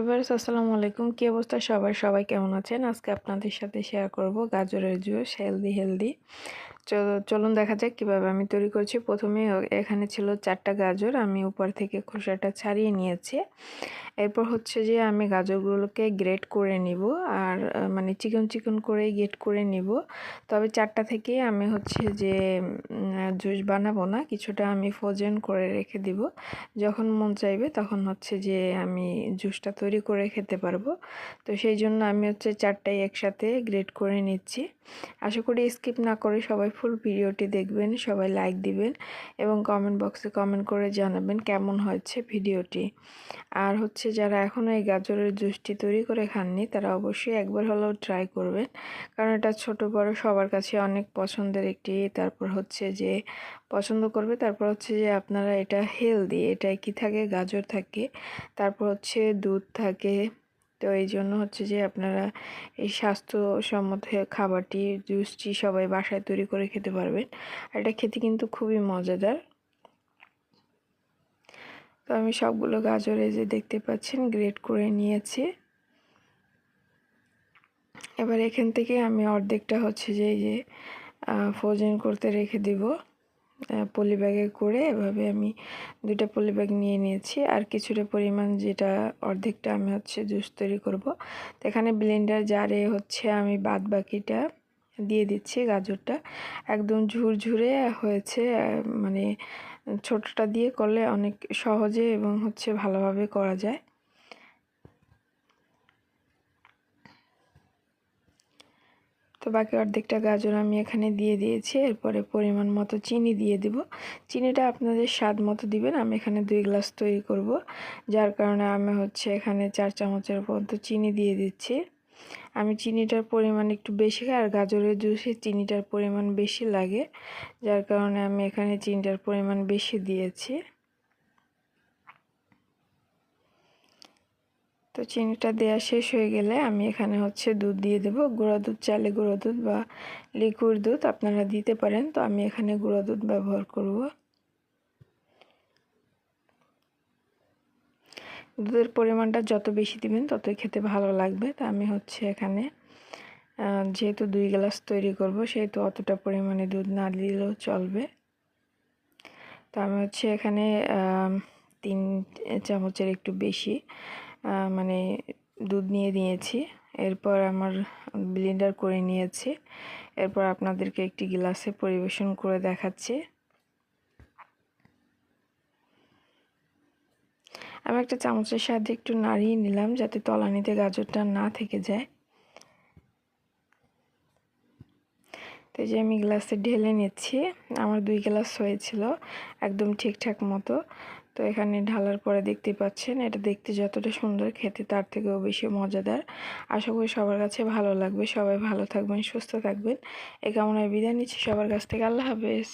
Viewers আসসালামু আলাইকুম। কি অবস্থা সবাই কেমন আছেন? আজকে আপনাদের সাথে শেয়ার করব গাজরের জুস হেলদি। চলুন দেখা যাক কিভাবে আমি তৈরি করছি। প্রথমে এখানে ছিল 4টা গাজর, আমি উপর থেকে খোসাটা ছাড়িয়ে নিয়েছি। এরপর হচ্ছে যে আমি গাজরগুলোকে গ্রেট করে নিব, আর মানে চিকন করে গ্রেট করে নিব। তবে 4টা থেকে আমি হচ্ছে যে জুস বানাবো না, কিছুটা আমি ফ্রোজেন করে রেখে দিব। যখন মন চাইবে তখন হচ্ছে যে আমি জুসটা তৈরি করে খেতে পারবো। তো সেই জন্য আমি হচ্ছে 4টাই একসাথে গ্রেট করে নিচ্ছি। আশা করি স্কিপ না করে সবাই ফুল ভিডিওটি দেখবেন, সবাই লাইক দিবেন এবং কমেন্ট বক্সে কমেন্ট করে জানাবেন কেমন হয়েছে ভিডিওটি। আর হচ্ছে যারা এখনও এই গাজরের জুসটি তৈরি করে খাননি তারা অবশ্যই একবার হলেও ট্রাই করবেন, কারণ এটা ছোট বড় সবার কাছে অনেক পছন্দের একটি, তারপর হচ্ছে যে পছন্দ করবে। তারপর হচ্ছে যে আপনারা এটা হেলদি, এটায় কি থাকে, গাজর থাকে, তারপর হচ্ছে দুধ থাকে। তো এই জন্য হচ্ছে যে আপনারা এই স্বাস্থ্যসম্মত খাবারটি জুসটি সবাই বাসায় তৈরি করে খেতে পারবেন। আর এটা খেতে কিন্তু খুবই মজাদার। তো আমি সবগুলো গাজর এই যে দেখতে পাচ্ছেন গ্রেট করে নিয়েছি। এবার এখান থেকে আমি অর্ধেকটা হচ্ছে যে এই যে ফ্রোজেন করতে রেখে দিব পলি ব্যাগে করে। এভাবে আমি 2টা পলি ব্যাগ নিয়ে নিয়েছি, আর কিছুটা পরিমাণ যেটা অর্ধেকটা আমি হচ্ছে জুস তৈরি করব। তো এখানে ব্লেন্ডার জারে হচ্ছে আমি বাদ বাকিটা দিয়ে দিচ্ছি। গাজরটা একদম ঝুরঝুরে হয়েছে, মানে ছোটটা দিয়ে করলে অনেক সহজে এবং হচ্ছে ভালোভাবে করা যায়। তো বাকি অর্ধেকটা গাজর আমি এখানে দিয়ে দিয়েছি। এরপরে পরিমাণ মতো চিনি দিয়ে দিব। চিনিটা আপনাদের স্বাদ মতো দিবেন। আমি এখানে 2 গ্লাস তৈরি করব, যার কারণে আমি হচ্ছে এখানে 4 চামচের মতো চিনি দিয়ে দিচ্ছি। আমি চিনিটার পরিমাণ একটু বেশি খাই, আর গাজরের জুসে চিনিটার পরিমাণ বেশি লাগে, যার কারণে আমি এখানে চিনিটার পরিমাণ বেশি দিয়েছি। তো চিনিটা দেওয়া শেষ হয়ে গেলে আমি এখানে হচ্ছে দুধ দিয়ে দেব। গুঁড়া দুধ চাইলে গুঁড়ো দুধ বা লিকুইড দুধ আপনারা দিতে পারেন, তো আমি এখানে গুঁড়া দুধ ব্যবহার করব। দুধের পরিমাণটা যত বেশি দিবেন ততই খেতে ভালো লাগবে। তো আমি হচ্ছে এখানে যেহেতু 2 গ্লাস তৈরি করব, সেহেতু অতটা পরিমাণে দুধ না দিলেও চলবে। তো আমি হচ্ছে এখানে 3 চামচের একটু বেশি মানে দুধ নিয়েছি। এরপর আমার ব্লেন্ডার করে নিয়েছি। এরপর আপনাদেরকে একটি গ্লাসে পরিবেশন করে দেখাচ্ছি। আমি একটা চামচের সাহায্যে একটু নাড়িয়ে নিলাম যাতে তলানিতে গাজরটা না থেকে যায়। তো এই যে আমি গ্লাসে ঢেলে নিচ্ছি। আমার 2 গ্লাস হয়েছিল একদম ঠিকঠাক মতো। তো এখানে ঢালার পরে দেখতে পাচ্ছেন এটা দেখতে যতটা সুন্দর, খেতে তার থেকেও বেশি মজাদার। আশা করি সবার কাছে ভালো লাগবে। সবাই ভালো থাকবেন, সুস্থ থাকবেন, এই কামনায় বিদায় নিচ্ছি সবার কাছ থেকে। আল্লাহ হাফেজ।